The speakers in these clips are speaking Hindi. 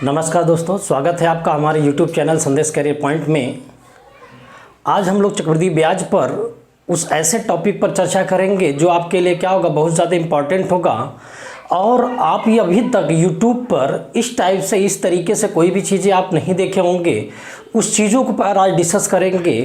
नमस्कार दोस्तों, स्वागत है आपका हमारे YouTube चैनल संदेश करियर पॉइंट में। आज हम लोग चक्रवृद्धि ब्याज पर उस ऐसे टॉपिक पर चर्चा करेंगे जो आपके लिए क्या होगा, बहुत ज़्यादा इम्पॉर्टेंट होगा। और आप ये अभी तक YouTube पर इस टाइप से, इस तरीके से कोई भी चीज़ें आप नहीं देखे होंगे, उस चीज़ों को पर आज डिस्कस करेंगे।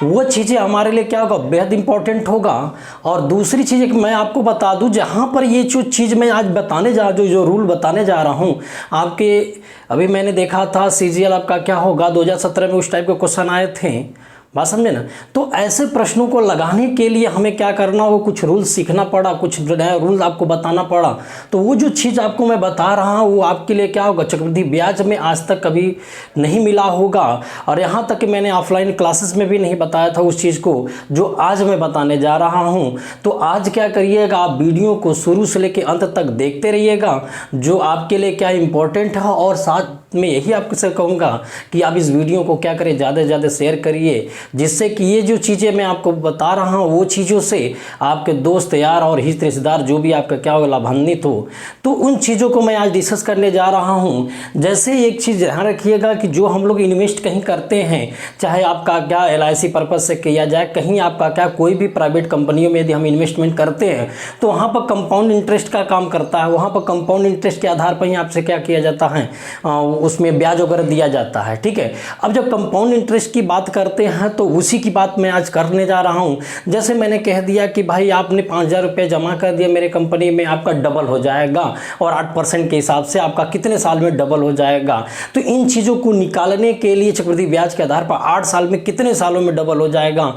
वो चीज़ें हमारे लिए क्या होगा, बेहद इंपॉर्टेंट होगा। और दूसरी चीज़ मैं आपको बता दूं, जहाँ पर ये जो चीज़ मैं आज बताने जा जो रूल बताने जा रहा हूँ आपके, अभी मैंने देखा था CGL आपका क्या होगा 2017 में उस टाइप के क्वेश्चन आए थे, बात समझे ना। तो ऐसे प्रश्नों को लगाने के लिए हमें क्या करना हो, कुछ रूल सीखना पड़ा, कुछ नया रूल आपको बताना पड़ा। तो वो जो चीज़ आपको मैं बता रहा हूँ वो आपके लिए क्या होगा, चक्रवृद्धि ब्याज में आज तक कभी नहीं मिला होगा। और यहाँ तक कि मैंने ऑफलाइन क्लासेस में भी नहीं बताया था उस चीज़ को जो आज मैं बताने जा रहा हूँ। तो आज क्या करिएगा, आप वीडियो को शुरू से लेकर अंत तक देखते रहिएगा, जो आपके लिए क्या इंपॉर्टेंट है। और साथ में यही आपसे कहूँगा कि आप इस वीडियो को क्या करें, ज़्यादा से ज़्यादा शेयर करिए, जिससे कि ये जो चीज़ें मैं आपको बता रहा हूँ वो चीज़ों से आपके दोस्त यार और हित रिश्तेदार जो भी आपका क्या होगा लाभान्वित हो। तो उन चीज़ों को मैं आज डिस्कस करने जा रहा हूँ। जैसे एक चीज़ ध्यान रखिएगा कि जो हम लोग इन्वेस्ट कहीं करते हैं, चाहे आपका क्या LIC पर्पज़ से किया जाए, कहीं आपका क्या कोई भी प्राइवेट कंपनियों में यदि हम इन्वेस्टमेंट करते हैं तो वहाँ पर कंपाउंड इंटरेस्ट का काम करता है। वहाँ पर कंपाउंड इंटरेस्ट के आधार पर ही आपसे क्या किया जाता है, उसमें ब्याज वगैरह दिया जाता है, ठीक है। अब जब कंपाउंड इंटरेस्ट की बात करते हैं तो उसी की बात मैं आज करने जा रहा हूं। जैसे मैंने कह दिया कि भाई आपने 5,000 रुपये जमा कर दिया मेरे कंपनी में, आपका डबल हो जाएगा और 8% के हिसाब से आपका कितने साल में डबल हो जाएगा। तो इन चीज़ों को निकालने के लिए चक्रवृद्धि ब्याज के आधार पर 8 साल में कितने सालों में डबल हो जाएगा,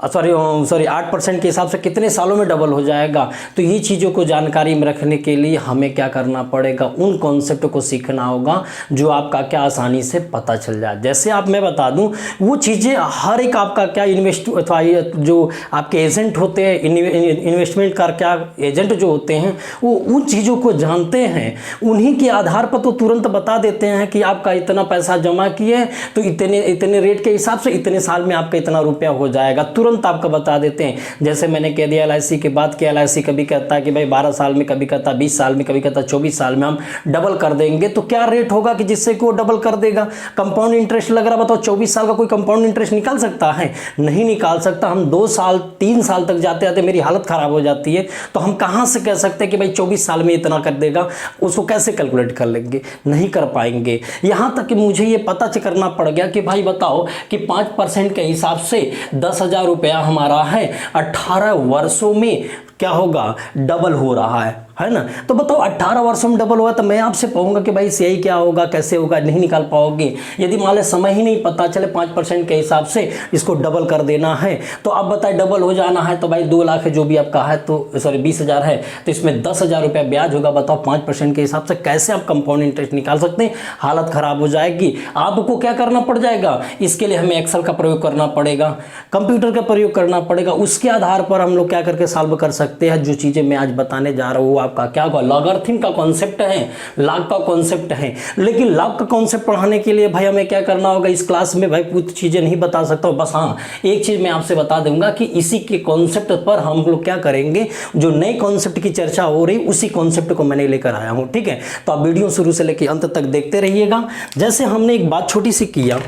सॉरी 8% के हिसाब से कितने सालों में डबल हो जाएगा। तो ये चीज़ों को जानकारी में रखने के लिए हमें क्या करना पड़ेगा, उन कॉन्सेप्ट को सीखना होगा जो आपका क्या आसानी से पता चल जाए। जैसे आप मैं बता दूं, वो चीज़ें हर एक आपका क्या इन्वेस्ट अथवा जो आपके एजेंट होते हैं, इन्वेस्टमेंट का क्या एजेंट जो होते हैं वो उन चीज़ों को जानते हैं। उन्हीं के आधार पर तो तुरंत बता देते हैं कि आपका इतना पैसा जमा किए तो इतने रेट के हिसाब से इतने साल में आपका इतना रुपया हो जाएगा, तुरंत आपको बता देते हैं। जैसे मैंने कह दिया LIC के बाद कि LIC कभी कहता है कि भाई 12 साल में, कभी कहता 20 साल में, कभी कहता 24 साल में हम डबल कर देंगे। तो क्या रेट होगा कि जिससे कि वो डबल कर देगा। कंपाउंड इंटरेस्ट लग रहा, बताओ 24 साल का कोई कंपाउंड इंटरेस्ट निकाल सकता है? नहीं निकाल सकता। हम 2 साल 3 साल तक जाते जाते मेरी हालत खराब हो जाती है। तो हम कहाँ से कह सकते हैं कि भाई 24 साल में इतना कर देगा, उसको कैसे कैलकुलेट कर लेंगे, नहीं कर पाएंगे। यहाँ तक कि मुझे ये पता करना पड़ गया कि भाई बताओ कि 5% के हिसाब से 10,000 रुपया हमारा है, 18 वर्षों में क्या होगा, डबल हो रहा है ना। तो बताओ 18 वर्षों में डबल हुआ तो मैं आपसे कहूँगा कि भाई सही क्या होगा, कैसे होगा, नहीं निकाल पाओगे। यदि मान लें समय ही नहीं पता चले 5% के हिसाब से इसको डबल कर देना है, तो अब बताए डबल हो जाना है तो भाई 2 लाख है जो भी आपका है, तो सॉरी 20,000 है तो इसमें 10,000 रुपया ब्याज होगा। बताओ 5% के हिसाब से कैसे आप कंपाउंड इंटरेस्ट निकाल सकते हैं? हालत खराब हो जाएगी। आपको क्या करना पड़ जाएगा, इसके लिए हमें एक्सेल का प्रयोग करना पड़ेगा, कंप्यूटर का प्रयोग करना पड़ेगा। उसके आधार पर हम लोग क्या करके सॉल्व कर सकते हैं। जो चीज़ें मैं आज बताने जा रहा हूँ आपका क्या होगा, लॉगरिथम का कॉन्सेप्ट है, लॉग का कॉन्सेप्ट है। लेकिन लॉग का कॉन्सेप्ट पढ़ाने के लिए भाई हमें क्या करना होगा, इस क्लास में भाई कुछ चीज़ें नहीं बता सकता हूँ। बस हाँ, एक चीज़ मैं आपसे बता दूंगा कि इसी के कॉन्सेप्ट पर हम लोग क्या करेंगे, जो नए कॉन्सेप्ट की चर्चा हो रही उसी कॉन्सेप्ट को मैंने लेकर आया हूँ, ठीक है। तो आप वीडियो शुरू से लेकर अंत तक देखते रहिएगा। जैसे हमने एक बात छोटी सी किया,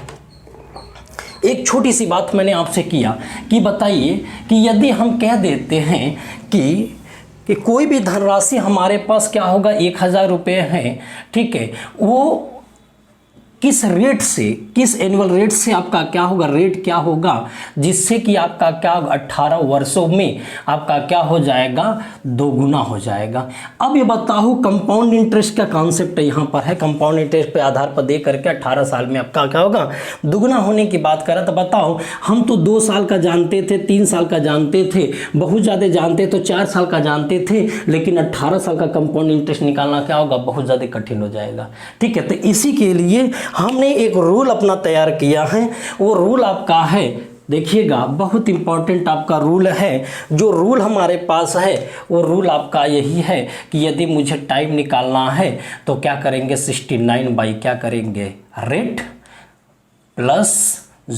एक छोटी सी बात मैंने आपसे किया कि बताइए कि यदि हम कह देते हैं कि कोई भी धनराशि हमारे पास क्या होगा, 1,000 रुपये है, ठीक है, वो किस रेट से, किस एनुअल रेट से आपका क्या होगा, रेट क्या होगा, जिससे कि आपका क्या होगा 18 वर्षों में आपका क्या हो जाएगा, 2 गुना हो जाएगा। अब ये बताओ कंपाउंड इंटरेस्ट का कॉन्सेप्ट यहाँ पर है। कंपाउंड इंटरेस्ट पे आधार पर दे करके 18 साल में आपका क्या होगा, दुगुना होने की बात करें। तो बताओ हम तो 2 साल का जानते थे, 3 साल का जानते थे, बहुत ज़्यादा जानते तो 4 साल का जानते थे, लेकिन 18 साल का कंपाउंड इंटरेस्ट निकालना क्या होगा, बहुत ज़्यादा कठिन हो जाएगा, ठीक है। तो इसी के लिए हमने एक रूल अपना तैयार किया है। वो रूल आपका है, देखिएगा, बहुत इंपॉर्टेंट आपका रूल है। जो रूल हमारे पास है वो रूल आपका यही है कि यदि मुझे टाइम निकालना है तो क्या करेंगे, 69 बाई क्या करेंगे, रेट प्लस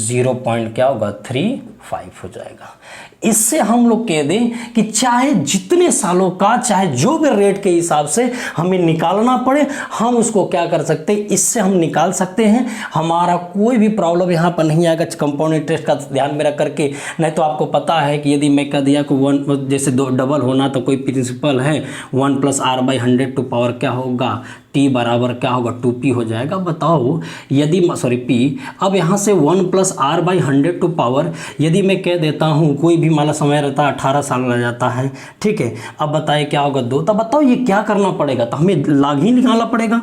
0 क्या होगा, 35 हो जाएगा। इससे हम लोग कह दें कि चाहे जितने सालों का, चाहे जो भी रेट के हिसाब से हमें निकालना पड़े, हम उसको क्या कर सकते हैं, इससे हम निकाल सकते हैं। हमारा कोई भी प्रॉब्लम यहाँ पर नहीं आएगा कंपाउंड इंटरेस्ट का ध्यान में रख करके। नहीं तो आपको पता है कि यदि मैं कह दिया कि 1 जैसे 2 डबल होना, तो कोई प्रिंसिपल है 1 + r/100 टू पावर क्या होगा, t बराबर क्या होगा 2p हो जाएगा। बताओ यदि p, अब यहाँ से 1 + r/100 टू पावर यदि मैं कह देता हूँ, कोई भी माला समय रहता है 18 साल रह जाता है, ठीक है। अब बताइए क्या होगा 2, तब बताओ ये क्या करना पड़ेगा, तो हमें लाग ही निकालना पड़ेगा,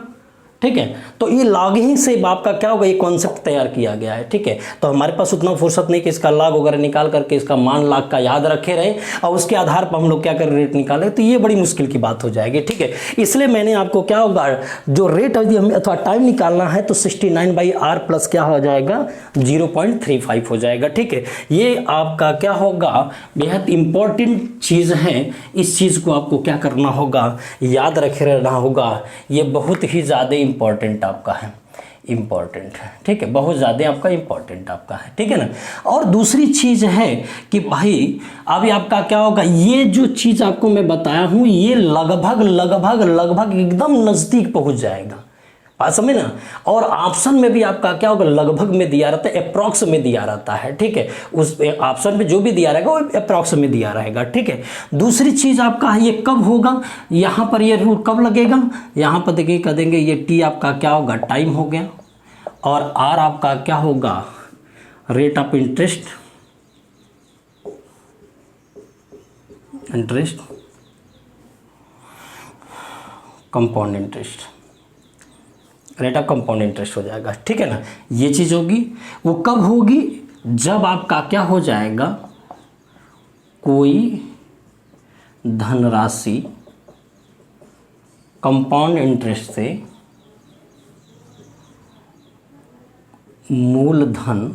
ठीक है। तो ये लाग ही से आपका क्या होगा, ये कॉन्सेप्ट तैयार किया गया है, ठीक है। तो हमारे पास उतना फुर्सत नहीं कि इसका लाग वगैरह निकाल करके इसका मान लाग का याद रखे रहे और उसके आधार पर हम लोग क्या करें, रेट निकालें, तो ये बड़ी मुश्किल की बात हो जाएगी, ठीक है। इसलिए मैंने आपको क्या होगा, जो रेट यदि हमें अथवा टाइम निकालना है तो 69/r प्लस क्या हो जाएगा 0.35 हो जाएगा, ठीक है। ये आपका क्या होगा, बेहद इंपॉर्टेंट चीज़ है। इस चीज़ को आपको क्या करना होगा, याद रखे रहना होगा। ये बहुत ही ज़्यादा इंपॉर्टेंट आपका है, इंपॉर्टेंट है, ठीक है, बहुत ज़्यादा आपका इंपॉर्टेंट आपका है, ठीक है ना। और दूसरी चीज़ है कि भाई अभी आपका क्या होगा, ये जो चीज़ आपको मैं बताया हूँ ये लगभग लगभग लगभग एकदम नज़दीक पहुँच जाएगा, बात समझे ना। और ऑप्शन में भी आपका क्या होगा, लगभग में दिया रहता है, अप्रॉक्स में दिया रहता है, ठीक है। उस ऑप्शन में जो भी दिया रहेगा वो अप्रॉक्स में दिया रहेगा, ठीक है। दूसरी चीज़ आपका ये कब होगा, यहाँ पर ये रूल कब लगेगा, यहाँ पर देखिए कह देंगे ये टी आपका क्या होगा, टाइम हो गया, और आर आपका क्या होगा, rate of interest, compound interest, rate of compound interest हो जाएगा, ठीक है ना। ये चीज़ होगी, वो कब होगी, जब आपका क्या हो जाएगा, कोई धनराशि कंपाउंड इंटरेस्ट से मूलधन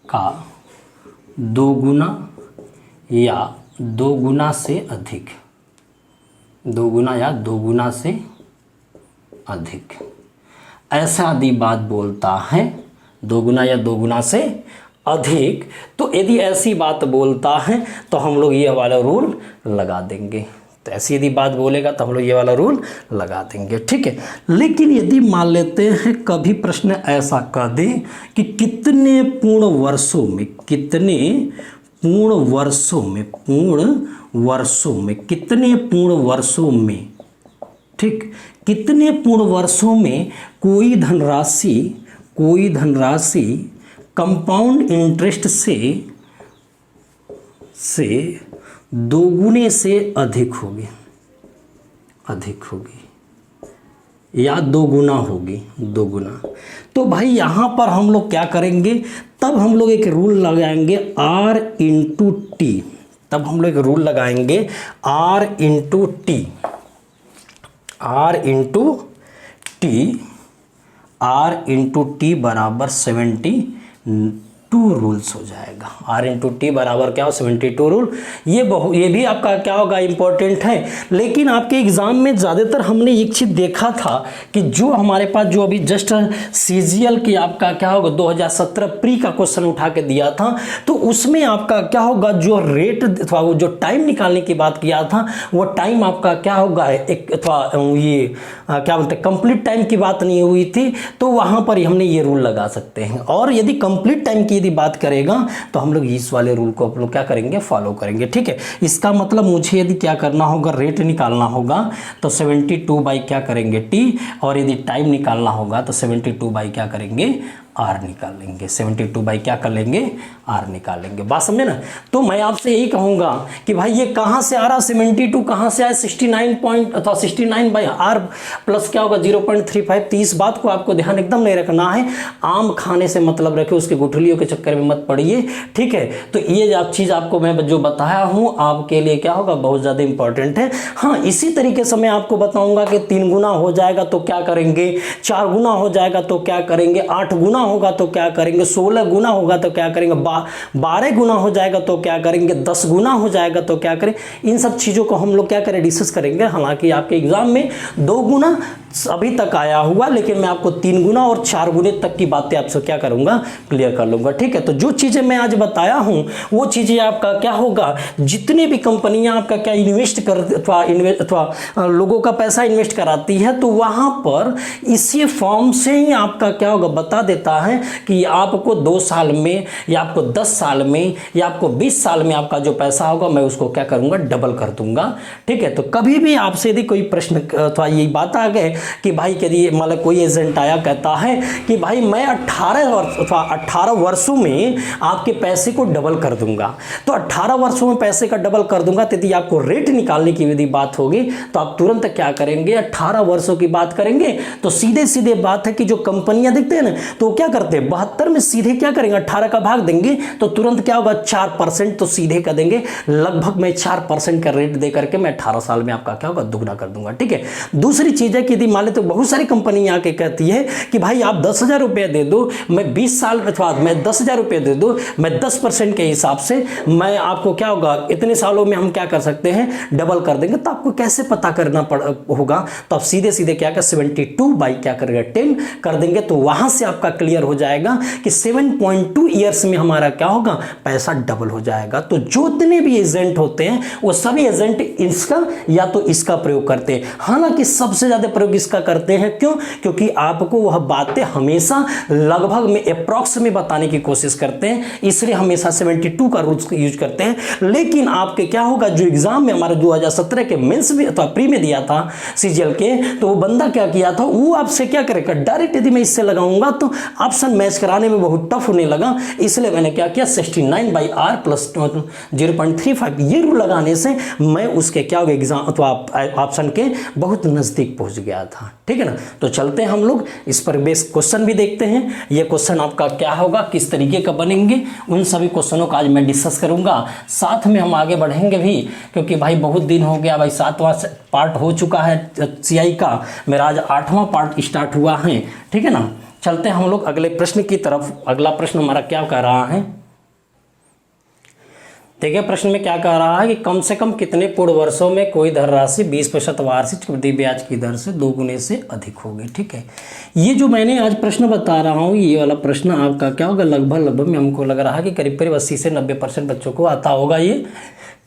का 2 गुना या 2 गुना से अधिक, 2 गुना या 2 गुना से अधिक, ऐसा यदि बात बोलता है, 2 गुना या 2 गुना से अधिक, तो यदि ऐसी बात बोलता है तो हम लोग ये वाला रूल लगा देंगे। तो ऐसी यदि बात बोलेगा तो हम लोग ये वाला रूल लगा देंगे, ठीक है। लेकिन यदि मान लेते हैं कभी प्रश्न ऐसा कर दे कि कितने पूर्ण वर्षों में, कितने पूर्ण वर्षों में, पूर्ण वर्षों में, कितने पूर्ण वर्षों में, ठीक, कितने पूर्ण वर्षों में कोई धनराशि कंपाउंड इंटरेस्ट से 2 गुने से अधिक होगी या 2 गुना होगी, 2 गुना। तो भाई यहाँ पर हम लोग क्या करेंगे, तब हम लोग एक रूल लगाएंगे R/T, तब हम लोग एक रूल लगाएंगे R/T, R/T बराबर 72 रूल्स हो जाएगा। R/T बराबर क्या हो, 72 रूल। ये भी आपका क्या होगा, इंपॉर्टेंट है। लेकिन आपके एग्जाम में ज़्यादातर हमने एक चीज़ देखा था कि जो हमारे पास जो अभी जस्ट CGL की आपका क्या होगा 2017 प्री का क्वेश्चन उठा के दिया था, तो उसमें आपका क्या होगा, जो रेट अथवा वो जो टाइम निकालने की बात किया था, वो टाइम आपका क्या होगा, एक अथवा ये क्या बोलते हैं, कंप्लीट टाइम की बात नहीं हुई थी, तो वहाँ पर हमने ये रूल लगा सकते हैं। और यदि कंप्लीट टाइम की यदि बात करेगा तो हम लोग इस वाले रूल को आप लोग क्या करेंगे, फॉलो करेंगे, ठीक है। इसका मतलब मुझे यदि क्या करना होगा, रेट निकालना होगा तो 72 क्या करेंगे टी, और यदि टाइम निकालना होगा तो 72 क्या करेंगे, आर निकाल लेंगे। 72 क्या कर लेंगे, आर निकाल लेंगे। बात समझे ना। तो मैं आपसे यही कहूँगा कि भाई ये कहाँ से आ रहा, 72 कहाँ से आया, 69/r प्लस क्या होगा 0.35। तो इस बात को आपको ध्यान एकदम नहीं रखना है। आम खाने से मतलब रखे, उसके गुठलियों के चक्कर में मत पड़िए, ठीक है। तो ये आप चीज़ आपको मैं जो बताया हूँ आपके लिए क्या होगा, बहुत ज़्यादा इंपॉर्टेंट है। हाँ, इसी तरीके से मैं आपको बताऊँगा कि 3 गुना हो जाएगा तो क्या करेंगे, 4 गुना हो जाएगा तो क्या करेंगे, 8 गुना होगा तो क्या करेंगे, 16 गुना होगा तो क्या करेंगे, 12 गुना हो जाएगा तो क्या करेंगे, 10 गुना हो जाएगा तो क्या करें। इन सब चीज़ों को हम लोग क्या करें, डिस्कस करेंगे। हालांकि आपके एग्जाम में 2 गुना अभी तक आया हुआ, लेकिन मैं आपको 3 गुना और 4 गुने तक की बातें आपसे क्या करूंगा, क्लियर कर लूंगा। ठीक है, तो जो चीज़ें मैं आज बताया हूं वो चीज़ें आपका क्या होगा, जितने भी कंपनियां आपका क्या इन्वेस्ट कर अथवा लोगों का पैसा इन्वेस्ट कराती है, तो वहां पर इसी फॉर्म से ही आपका क्या होगा, बता देता है कि आपको 2 साल में या आपको 10 साल में या आपको 20 साल में आपका जो पैसा होगा मैं उसको क्या करूंगा, डबल कर दूंगा। ठीक है, तो कभी भी आपसे यदि कोई प्रश्न अथवा यही बात आ गए कि भाई यदि मतलब कोई एजेंट आया कहता है कि भाई मैं 18 वर्ष अथवा 18 वर्षों में आपके पैसे को डबल कर दूंगा, तो 18 वर्षों में पैसे का डबल कर दूंगा, तो यदि आपको रेट निकालने की यदि बात होगी तो आप तुरंत क्या करेंगे, 18 वर्षों की बात करेंगे। तो सीधे सीधे बात है कि जो कंपनियां देखते हैं ना, तो क्या करते हैं 72 में सीधे क्या करेंगे, 18 का भाग देंगे, तो तुरंत क्या होगा 4%, तो सीधे कर देंगे लगभग मैं 4% का रेट दे करके मैं 18 साल में आपका क्या होगा, दुगना कर दूंगा। ठीक है, दूसरी चीज है कि यदि मान ले तो बहुत सारी कंपनियां आके कहती है कि भाई आप 10,000 रुपये दे दो, मैं 20 साल अथवा मैं 10,000 रुपये दे दो, मैं 10% के हिसाब से मैं आपको क्या होगा, इतने सालों में हम क्या कर सकते हैं, डबल कर देंगे। तो आपको कैसे पता करना होगा, तो आप सीधे सीधे क्या कर 72 बाई क्या करेगा 10 कर देंगे, तो वहां से आपका क्लियर हो जाएगा कि 7.2 ईयर्स में हमारा क्या होगा, पैसा डबल हो जाएगा। तो जितने भी एजेंट होते हैं वो सभी एजेंट इसका या तो इसका प्रयोग करते हैं। हालांकि सबसे ज्यादा प्रयोग इसका करते हैं, क्यों, क्योंकि आपको वह बातें हमेशा लगभग में अप्रॉक्स में बताने की कोशिश करते हैं, इसलिए हमेशा 72 का रूल्स यूज करते हैं। लेकिन आपके क्या होगा, जो एग्जाम में हमारे 2017 के मेंस में अथवा प्री में दिया था सीजीएल के, तो वो बंदा क्या किया था, वो आपसे क्या करेगा, डायरेक्ट यदि मैं इससे लगाऊंगा तो ऑप्शन मैच कराने में बहुत टफ होने लगा, इसलिए मैंने क्या किया 69/r प्लस 0.35 ये रूल लगाने से मैं उसके क्या होगा एग्जाम अथवा ऑप्शन के बहुत नजदीक पहुंच गया था। ठीक है ना, तो चलते हैं हम लोग इस पर बेस क्वेश्चन भी देखते हैं। ये क्वेश्चन आपका क्या होगा, किस तरीके का बनेंगे, उन सभी क्वेश्चनों का आज मैं डिस्कस करूंगा। साथ में हम आगे बढ़ेंगे भी, क्योंकि भाई बहुत दिन हो गया, भाई 7वां पार्ट हो चुका है सीआई का, मेरा आज 8वां पार्ट स्टार्ट हुआ है। ठीक है ना, चलते हैं हम लोग अगले प्रश्न की तरफ। अगला प्रश्न हमारा क्या कह रहा है, देखिए प्रश्न में क्या कह रहा है कि कम से कम कितने पूर्ण वर्षों में कोई धनराशि 20% वार्षिक चक्रवृद्धि ब्याज की दर से 2 गुने से अधिक होगी। ठीक है, ये जो मैंने आज प्रश्न बता रहा हूँ, ये वाला प्रश्न आपका क्या होगा, लगभग में हमको लग रहा है कि करीब 80 से 90% बच्चों को आता होगा ये,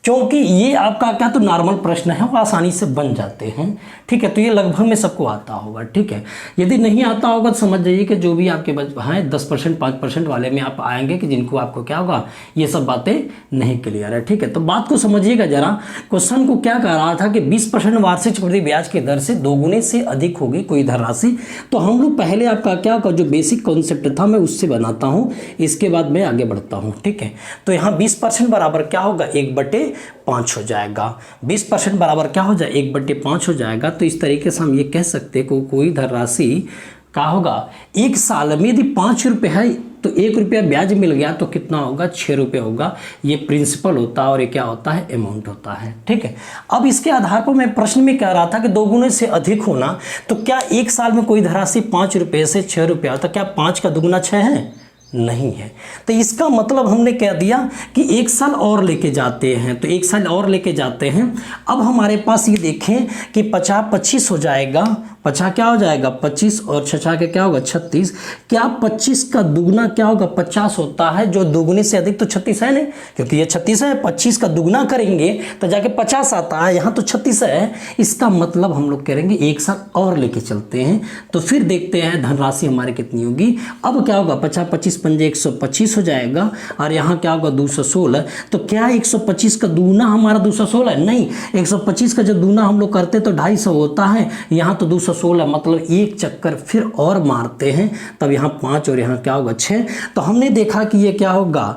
क्योंकि ये आपका क्या तो नॉर्मल प्रश्न है, वो आसानी से बन जाते हैं। ठीक है, तो ये लगभग में सबको आता होगा। ठीक है, यदि नहीं आता होगा तो समझ जाइए कि जो भी आपके हैं 10% 5% वाले में आप आएंगे कि जिनको आपको क्या होगा, ये सब बातें नहीं क्लियर है। ठीक है, तो बात को समझिएगा जरा। क्वेश्चन को क्या कह रहा था कि 20% वार्षिक चक्रवृद्धि ब्याज की दर से 2 गुने से अधिक होगी कोई धनराशि। तो हम लोग पहले आपका क्या होगा, जो बेसिक कॉन्सेप्ट था मैं उससे बनाता हूँ, इसके बाद मैं आगे बढ़ता हूँ। ठीक है, तो यहाँ 20% बराबर क्या होगा, 1/5 हो जाएगा। 20% बराबर क्या हो जाए, 1/5 हो जाएगा। तो इस तरीके से हम ये कह सकते हैं कि कोई धनराशि क्या होगा, 1 साल में यदि 5 रुपये है तो 1 रुपया ब्याज मिल गया तो कितना होगा, 6 रुपये होगा। ये प्रिंसिपल होता है और ये क्या होता है, अमाउंट होता है। ठीक है, अब इसके आधार पर मैं प्रश्न में कह रहा था कि 2 गुने से अधिक होना, तो क्या 1 साल में कोई धनराशि 5 रुपये से 6 रुपया होता, क्या 5 का दुगुना 6 है, नहीं है। तो इसका मतलब हमने कह दिया कि 1 साल और लेके जाते हैं, तो 1 साल और लेके जाते हैं। अब हमारे पास ये देखें कि 50 25 हो जाएगा, 50 क्या हो जाएगा 25 और 6 के क्या होगा 36। क्या 25 का दुगना क्या होगा 50 होता है, जो दुगने से अधिक तो 36 है नहीं, क्योंकि ये 36 है, 25 का दुगना करेंगे तो जाके 50 आता है, यहाँ तो 36 है। इसका मतलब हम लोग करेंगे 1 साल और लेके चलते हैं, तो फिर देखते हैं धनराशि हमारी कितनी होगी। अब क्या होगा 50 25 पंजे 125 हो जाएगा, और यहाँ क्या होगा 216। तो क्या 125 का दूना हमारा 216 है, नहीं, 125 का जब दूना हम लोग करते तो 250 होता है, यहाँ तो 216, मतलब एक चक्कर फिर और मारते हैं, तब यहाँ 5 और यहाँ क्या होगा 6। तो हमने देखा कि ये क्या होगा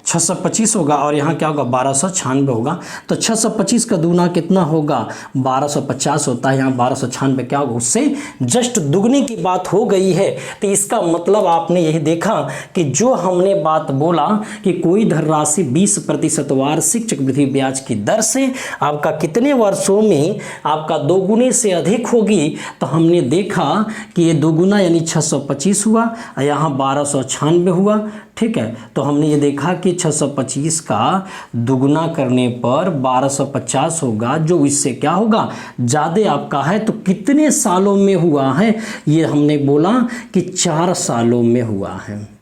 625 होगा और यहाँ क्या होगा 1296 होगा। तो 625 का दूना कितना होगा 1250 होता है, यहाँ 1296 क्या होगा उससे जस्ट दुगनी की बात हो गई है। तो इसका मतलब आपने यही देखा कि जो हमने बात बोला कि कोई धनराशि 20% वार्षिक चक्रवृद्धि ब्याज की दर से आपका कितने वर्षों में आपका दोगुने से अधिक होगी, तो हमने देखा कि ये दोगुना यानी 625 हुआ और यहाँ 1296 हुआ। ठीक है, तो हमने ये देखा कि 625 का दुगुना करने पर 1250 होगा, जो इससे क्या होगा ज़्यादा आपका है। तो कितने सालों में हुआ है, ये हमने बोला कि 4 सालों में हुआ है।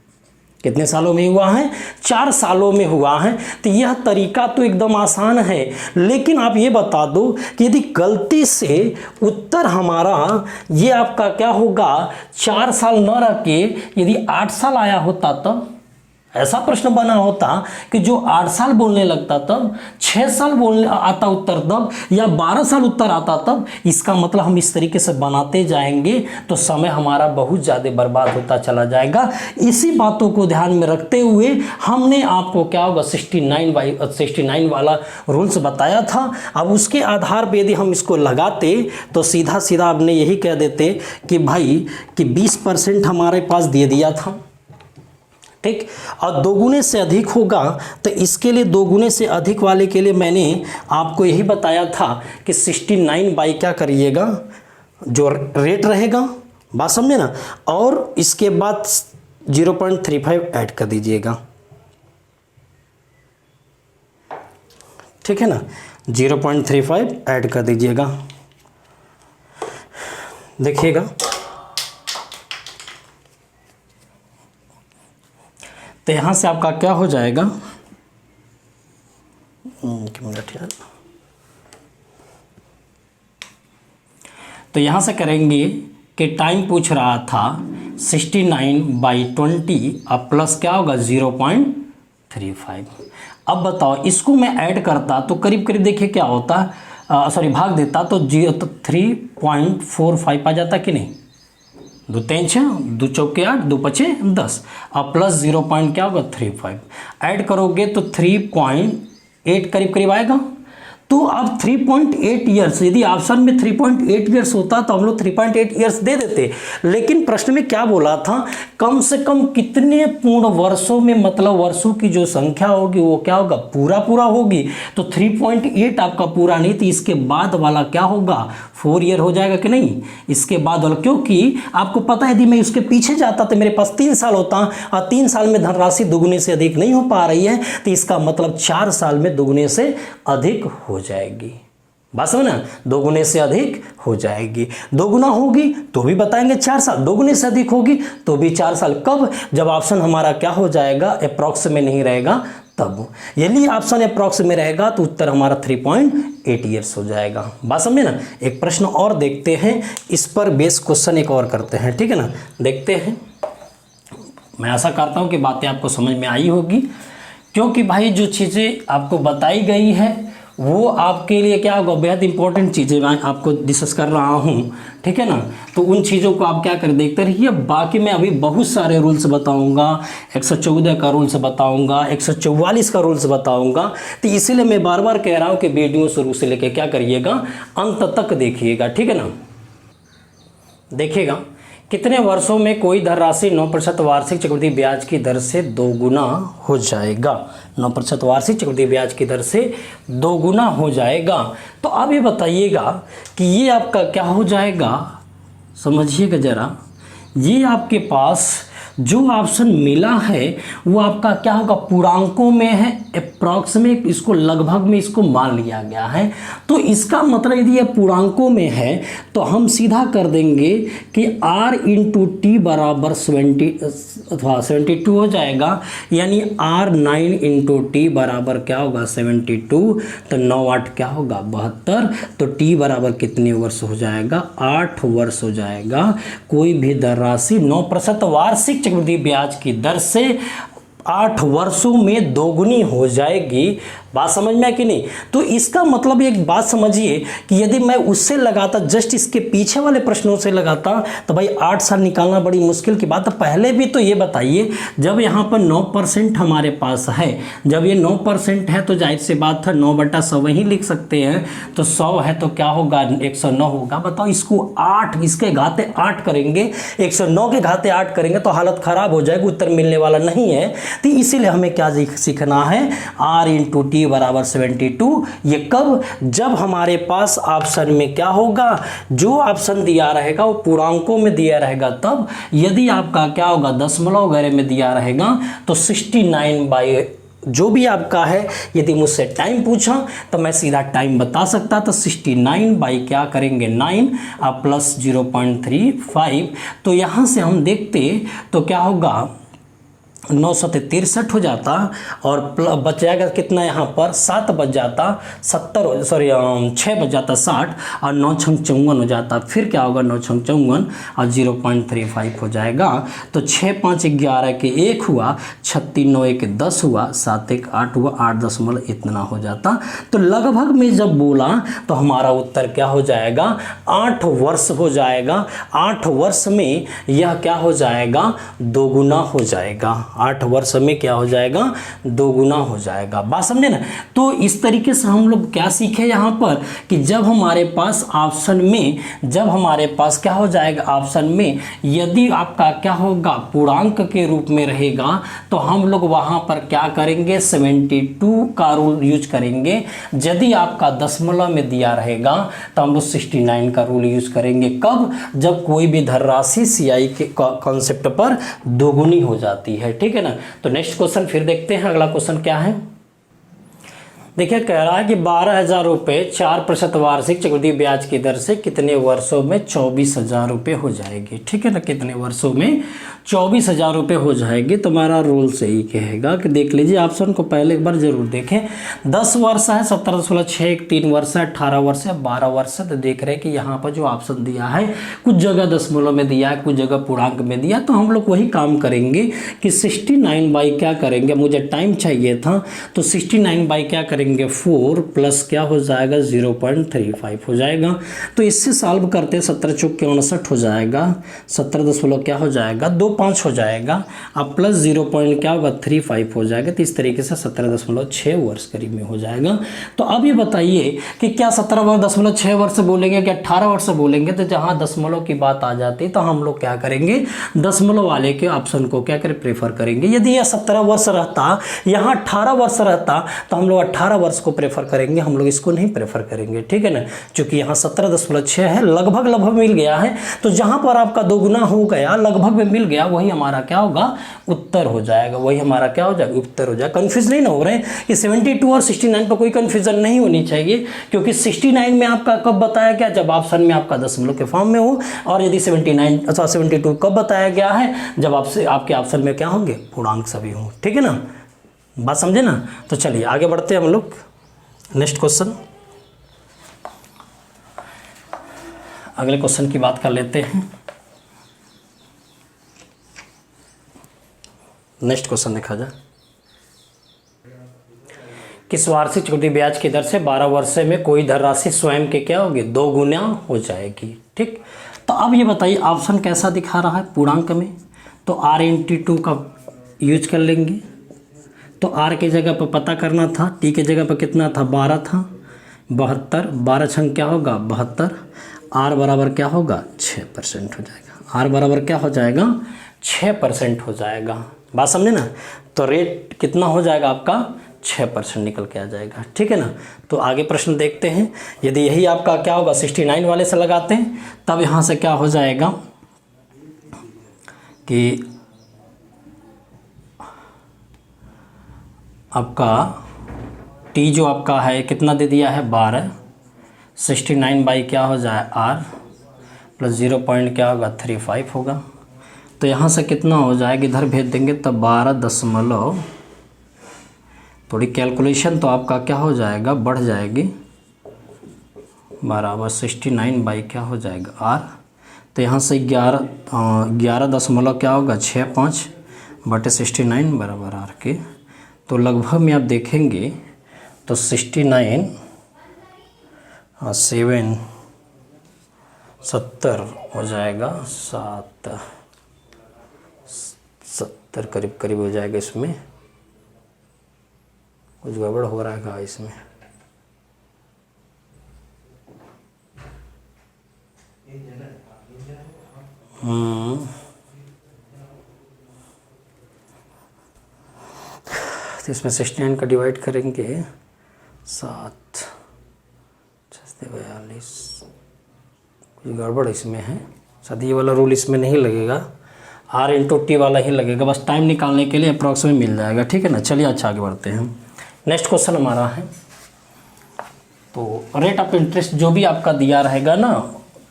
कितने सालों में हुआ है 4 सालों में हुआ है। तो यह तरीका तो एकदम आसान है, लेकिन आप ये बता दो कि यदि गलती से उत्तर हमारा ये आपका क्या होगा 4 साल न रख के यदि 8 साल आया होता, तब ऐसा प्रश्न बना होता कि जो 8 साल बोलने लगता तब, 6 साल बोलने आता उत्तर तब, या 12 साल उत्तर आता तब, इसका मतलब हम इस तरीके से बनाते जाएंगे तो समय हमारा बहुत ज़्यादा बर्बाद होता चला जाएगा। इसी बातों को ध्यान में रखते हुए हमने आपको क्या होगा 69 वाला रूल्स बताया था। अब उसके आधार पर यदि हम इसको लगाते तो सीधा सीधा आपने यही कह देते कि भाई कि 20% हमारे पास दे दिया था, ठीक, और दोगुने से अधिक होगा। तो इसके लिए दोगुने से अधिक वाले के लिए मैंने आपको यही बताया था कि 69 बाई क्या करिएगा जो रेट रहेगा, बात समझे ना, और इसके बाद 0.35 ऐड कर दीजिएगा। ठीक है ना, 0.35 ऐड कर दीजिएगा। देखिएगा तो यहाँ से आपका क्या हो जाएगा, एक मिनट यार, तो यहाँ से करेंगे कि टाइम पूछ रहा था 69/20 अब प्लस क्या होगा 0.35। अब बताओ इसको मैं ऐड करता तो करीब करीब देखिए क्या होता, सॉरी भाग देता तो 3.45 आ जाता कि नहीं, 2 3 6 2 चौके 8 2 पचे 10, अब प्लस 0. क्या होगा 35 ऐड करोगे तो 3.8 करीब करीब आएगा। तो अब 3.8 ईयर्स, यदि ऑप्शन में 3.8 ईयर्स होता तो हम लोग 3.8 ईयर्स दे देते, लेकिन प्रश्न में क्या बोला था कम से कम कितने पूर्ण वर्षों में, मतलब वर्षों की जो संख्या होगी वो क्या होगा पूरा होगी। तो 3.8 आपका पूरा नहीं, तो इसके बाद वाला क्या होगा 4 ईयर हो जाएगा कि नहीं, इसके बाद वाला, क्योंकि आपको पता है यदि मैं उसके पीछे जाता तो मेरे पास 3 साल होता और 3 साल में धनराशि दोगुने से अधिक नहीं हो पा रही है, तो इसका मतलब 4 साल में दोगुने से अधिक हो जाएगी। बात समझ ना, दोगुने से अधिक हो जाएगी, दोगुना होगी तो भी बताएंगे 4 साल, दोगुने से अधिक होगी तो भी 4 साल। कब, जब ऑप्शन हमारा क्या हो जाएगा अप्रॉक्स में नहीं रहेगा तब। यदि ऑप्शन अप्रॉक्स में रहेगा तो उत्तर हमारा 3.8 ईयर्स हो जाएगा। बात समझे ना। एक प्रश्न और देखते हैं, इस पर बेस क्वेश्चन एक और करते हैं, ठीक है ना, देखते हैं। मैं आशा करता हूँ कि बातें आपको समझ में आई होगी, क्योंकि भाई जो चीज़ें आपको बताई गई है वो आपके लिए क्या होगा बेहद इंपॉर्टेंट चीज़ें मैं आपको डिस्कस कर रहा हूँ, ठीक है ना। तो उन चीज़ों को आप क्या कर देखते रहिए। बाकी मैं अभी बहुत सारे रूल्स बताऊँगा, 114 का रूल्स बताऊँगा, 144 का रूल्स बताऊँगा। तो इसीलिए मैं बार बार कह रहा हूँ कि वीडियो शुरू से लेकर क्या करिएगा अंत तक देखिएगा, ठीक है ना। देखिएगा कितने वर्षों में कोई धनराशि 9% वार्षिक चक्रवृद्धि ब्याज की दर से दोगुना हो जाएगा। 9% वार्षिक चक्रवृद्धि ब्याज की दर से दोगुना हो जाएगा। तो अब ये बताइएगा कि ये आपका क्या हो जाएगा, समझिएगा ज़रा। ये आपके पास जो ऑप्शन मिला है वो आपका क्या होगा पूर्णांकों में है, अप्रॉक्स में, इसको लगभग में इसको मान लिया गया है। तो इसका मतलब यदि ये पूर्णांकों में है तो हम सीधा कर देंगे कि r इंटू टी बराबर 72 हो जाएगा, यानी r9 इंटू टी बराबर क्या होगा 72, तो 9 8 क्या होगा 72। तो t बराबर कितने वर्ष हो जाएगा 8 वर्ष हो जाएगा। कोई भी धनराशि 9% वार्षिक चक्रवृद्धि ब्याज की दर से 8 वर्षों में दोगुनी हो जाएगी। बात समझ में है कि नहीं? तो इसका मतलब एक बात समझिए कि यदि मैं उससे लगाता, जस्ट इसके पीछे वाले प्रश्नों से लगाता, तो भाई 8 साल निकालना बड़ी मुश्किल की बात है। पहले भी तो ये बताइए, जब यहाँ पर 9% हमारे पास है, जब ये 9% है तो जाहिर सी बात है 9/100 ही लिख सकते हैं। तो 100 है तो क्या होगा, 109 होगा। बताओ इसको 8, इसके घाते 8 करेंगे, 109 के घाते 8 करेंगे तो हालत खराब हो जाएगी, उत्तर मिलने वाला नहीं है। तो इसीलिए हमें क्या सीखना है, r इंटू टी बराबर 72। ये कब, जब हमारे पास ऑप्शन में क्या होगा, जो ऑप्शन दिया रहेगा वो पूर्णांकों में दिया रहेगा तब। यदि आपका क्या होगा, दशमलव वगैरह में दिया रहेगा तो 69 बाई जो भी आपका है, यदि मुझसे टाइम पूछा तो मैं सीधा टाइम बता सकता। तो 69 बाई क्या करेंगे 9 प्लस 0.35। तो यहाँ से हम देखते तो क्या होगा, 963 हो जाता और बच जाएगा कितना, यहाँ पर 7 बच जाता, 6 बच जाता 60 और 9 छंग 54 हो जाता। फिर क्या होगा, 9 छंग 54 और 0.35 हो जाएगा। तो 6 5 11 के 1 हुआ, 36 9 1 10 हुआ, 7 1 8 हुआ, 8 दशमलव इतना हो जाता। तो लगभग में जब बोला तो हमारा उत्तर क्या हो जाएगा, 8 वर्ष हो जाएगा। 8 वर्ष में यह क्या हो जाएगा, दोगुना हो जाएगा। 8 वर्ष में क्या हो जाएगा, दोगुना हो जाएगा। बात समझे ना? तो इस तरीके से हम लोग क्या सीखे यहाँ पर कि जब हमारे पास ऑप्शन में, जब हमारे पास क्या हो जाएगा ऑप्शन में, यदि आपका क्या होगा पूर्णांक के रूप में रहेगा तो हम लोग वहाँ पर क्या करेंगे, 72 का रूल यूज करेंगे। यदि आपका दशमलव में दिया रहेगा तो हम लोग 69 का रूल यूज करेंगे। कब, जब कोई भी धनराशि CI के कॉन्सेप्ट पर दोगुनी हो जाती है। ठीक है ना? तो नेक्स्ट क्वेश्चन फिर देखते हैं। अगला क्वेश्चन क्या है, देखिए कह रहा है कि 12,000 रुपये 4% वार्षिक चक्रवृद्धि ब्याज की दर से कितने वर्षों में 24,000 रुपये हो जाएगी। ठीक है ना? कितने वर्षों में 24,000 रुपये हो जाएगी। तो हमारा रूल सही कहेगा कि देख लीजिए ऑप्शन को पहले एक बार जरूर देखें। 10 वर्ष है, 17.6 3 वर्ष है, 18 वर्ष है, 12 वर्ष है। तो देख रहे हैं कि यहाँ पर जो ऑप्शन दिया है कुछ जगह दशमलव में दिया है, कुछ जगह पूर्णांक में दिया। तो हम लोग वही काम करेंगे कि 69 बाई क्या करेंगे, मुझे टाइम चाहिए था तो 69 बाई क्या करेंगे 4 प्लस क्या हो जाएगा 0.35 हो जाएगा। तो इससे सॉल्व करते 17 चौक 59 हो जाएगा, 17 दशमलव क्या हो जाएगा 25 हो जाएगा, अब प्लस 0.35 हो जाएगा। तो इस तरीके से 17.6 वर्ष करीब में हो जाएगा। तो अब ये बताइए कि क्या 17.6 वर्ष बोलेंगे कि 18 वर्ष बोलेंगे। तो जहाँ दशमलव की बात आ जाती तो हम लोग क्या करेंगे, दशमलव वाले के ऑप्शन को क्या करें, प्रेफर करेंगे। यदि यह 17 वर्ष रहता, यहाँ 18 वर्ष रहता तो हम लोग 18 वर्ष को प्रेफर करेंगे, हम लोग इसको नहीं प्रेफर करेंगे। ठीक है ना? क्योंकि यहाँ 17.6 है, लगभग मिल गया है। तो जहाँ पर आपका दोगुना हो गया, लगभग में मिल गया, वही हमारा क्या होगा, उत्तर हो जाएगा। वही हमारा क्या हो जाएगा, उत्तर हो जाएगा। कंफ्यूज नहीं ना हो रहे हैं कि 72 और 69 पर कोई कंफ्यूजन नहीं होनी चाहिए, क्योंकि 69 में आपका कब बताया गया, जब ऑप्शन में आपका दशमलव के फॉर्म में हो। और यदि 72 कब बताया गया है, जब आपसे आपके ऑप्शन में क्या होंगे, पूर्णांक सभी हों। ठीक है ना? बात समझे ना? तो चलिए आगे बढ़ते हैं हम लोग। नेक्स्ट क्वेश्चन, अगले क्वेश्चन की बात कर लेते हैं। नेक्स्ट क्वेश्चन देखा जाए, किस वार्षिक चक्रवृद्धि ब्याज की दर से 12 वर्ष में कोई धनराशि स्वयं के क्या होगी, 2 गुना हो जाएगी। ठीक, तो अब ये बताइए ऑप्शन कैसा दिखा रहा है पूर्णांक में। तो r/2 का यूज कर लेंगे। तो r की जगह पर पता करना था, t की जगह पर कितना था, 12 था, 72, 12 छंग क्या होगा 72, r बराबर क्या होगा 6% हो जाएगा। r बराबर क्या हो जाएगा 6% हो जाएगा। बात समझे ना? तो रेट कितना हो जाएगा आपका 6% निकल के आ जाएगा। ठीक है ना? तो आगे प्रश्न देखते हैं। यदि यही आपका क्या होगा 69 वाले से लगाते हैं, तब यहाँ से क्या हो जाएगा कि आपका t जो आपका है कितना दे दिया है 12, 69 बाई क्या हो जाए r प्लस 0.35 होगा। तो यहाँ से कितना हो जाएगा, इधर भेज देंगे तो 12 दशमलव, थोड़ी कैलकुलेशन तो आपका क्या हो जाएगा बढ़ जाएगी, बराबर 69 बाई क्या हो जाएगा r। तो यहाँ से 11 दशमलव क्या होगा 65 बटे 69 बराबर r के। तो लगभग में आप देखेंगे तो 69 हाँ 7 70 हो जाएगा, 70 करीब करीब हो जाएगा। इसमें कुछ गड़बड़ हो रहा है इसमें। तो इसमें 69 का डिवाइड करेंगे 7 42, कुछ गड़बड़ इसमें है शायद। ये वाला रूल इसमें नहीं लगेगा, R/T वाला ही लगेगा, बस टाइम निकालने के लिए अप्रॉक्स में मिल जाएगा, ठीक है ना। चलिए अच्छा आगे बढ़ते हैं। नेक्स्ट क्वेश्चन हमारा है, तो रेट ऑफ इंटरेस्ट जो भी आपका दिया रहेगा ना,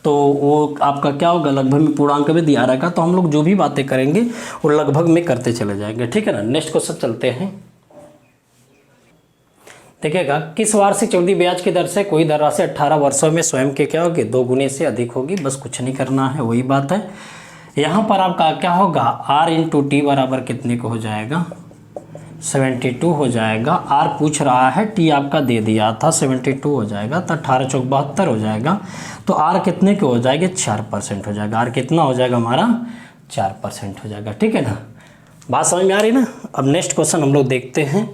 तो वो आपका क्या होगा, लगभग में पूर्णांक में दिया रहेगा, तो हम लोग जो भी बातें करेंगे वो लगभग में करते चले जाएंगे, ठीक है ना। नेक्स्ट क्वेश्चन चलते हैं। देखिएगा, किस वार्षिक चक्रवृद्धि ब्याज की दर से कोई धनराशि 18 वर्षों में स्वयं के क्या होगी, 2 गुने से अधिक होगी। बस कुछ नहीं करना है, वही बात है। यहाँ पर आपका क्या होगा, R/T बराबर कितने को हो जाएगा, 72 हो जाएगा। R पूछ रहा है, T आपका दे दिया था, 72 हो जाएगा, तो 18 चौक 72 हो जाएगा। तो R कितने के हो जाएंगे, 4% हो जाएगा। R कितना हो जाएगा हमारा, 4% हो जाएगा, ठीक है ना। बात समझ में आ रही ना। अब नेक्स्ट क्वेश्चन हम लोग देखते हैं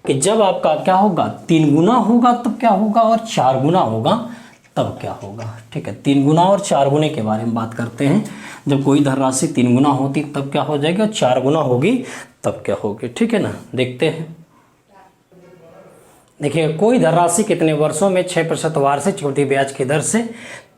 कि जब आपका क्या होगा, 3 गुना होगा तब क्या होगा, और 4 गुना होगा तब क्या होगा, ठीक है। 3 गुना और 4 गुने के बारे में बात करते हैं। जब कोई धनराशि 3 गुना होती तब क्या हो जाएगा, 4 गुना होगी तब क्या होगी, ठीक है ना। देखते हैं। देखिए, कोई धनराशि कितने वर्षों में 6% वार्षिक चक्रवृद्धि ब्याज की दर से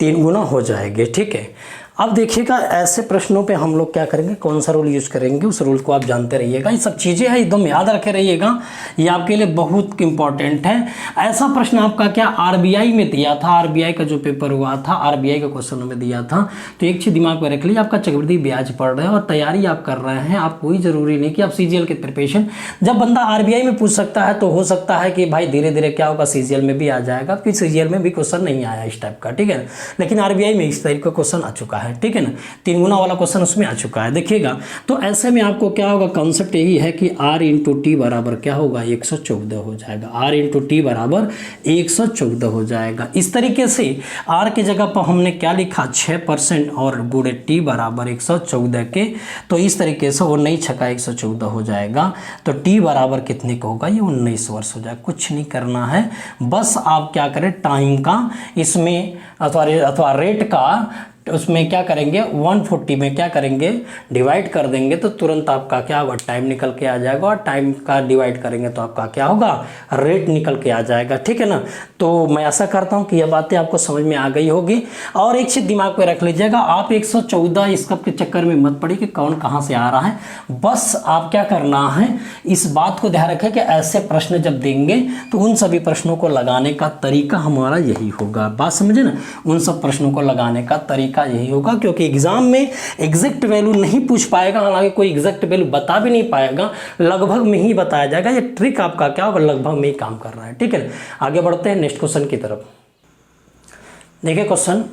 3 गुना हो जाएगी, ठीक है। अब देखिएगा, ऐसे प्रश्नों पे हम लोग क्या करेंगे, कौन सा रूल यूज़ करेंगे, उस रूल को आप जानते रहिएगा। ये सब चीज़ें हैं, एकदम याद रखे रहिएगा, ये आपके लिए बहुत इंपॉर्टेंट है। ऐसा प्रश्न आपका क्या RBI में दिया था, RBI का जो पेपर हुआ था, RBI का क्वेश्चन में दिया था। तो एक चीज़ दिमाग में रख लीजिए, आपका चक्रवृद्धि ब्याज पढ़ रहे हैं और तैयारी आप कर रहे हैं, आप कोई ज़रूरी नहीं कि आप CGL के प्रिपरेशन, जब बंदा RBI में पूछ सकता है तो हो सकता है कि भाई धीरे धीरे क्या होगा, CGL में भी आ जाएगा। फिर CGL में भी क्वेश्चन नहीं आया इस टाइप का, ठीक है ना, लेकिन RBI में इस टाइप का क्वेश्चन आ चुका है, ठीक है ना। 3 गुना वाला क्वेश्चन उसमें आ चुका है, देखिएगा। तो ऐसे में आपको क्या होगा, कॉन्सेप्ट यही है कि R/T बराबर क्या होगा, 114 हो जाएगा। R/T बराबर 114 हो जाएगा। इस तरीके से R की जगह पर हमने क्या लिखा, 6% और गुणे T बराबर 114 के, तो इस तरीके से 19 छक्का 114 हो जाएगा। तो T बराबर कितने का होगा, ये 19 वर्ष हो जाएगा। कुछ नहीं करना है, बस आप क्या करें, टाइम का इसमें अथवा रेट का उसमें क्या करेंगे, 140 में क्या करेंगे, डिवाइड कर देंगे, तो तुरंत आपका क्या होगा, टाइम निकल के आ जाएगा। और टाइम का डिवाइड करेंगे तो आपका क्या होगा, रेट निकल के आ जाएगा, ठीक है ना। तो मैं आशा करता हूँ कि यह बातें आपको समझ में आ गई होगी। और एक चीज़ दिमाग में रख लीजिएगा, आप 114 इसका के चक्कर में मत पड़िए कि कौन कहाँ से आ रहा है। बस आप क्या करना है, इस बात को ध्यान रखें कि ऐसे प्रश्न जब देंगे तो उन सभी प्रश्नों को लगाने का तरीका हमारा यही होगा। बात समझे ना, उन सब प्रश्नों को लगाने का तरीका यही होगा, क्योंकि एग्जाम में एग्जैक्ट वैल्यू नहीं पूछ पाएगा, हालांकि कोई एग्जैक्ट वैल्यू बता भी नहीं पाएगा, लगभग में ही बताया जाएगा। ये ट्रिक आपका क्या होगा, लगभग में ही काम कर रहा है, ठीक है। आगे बढ़ते हैं नेक्स्ट क्वेश्चन की तरफ। देखिए क्वेश्चन,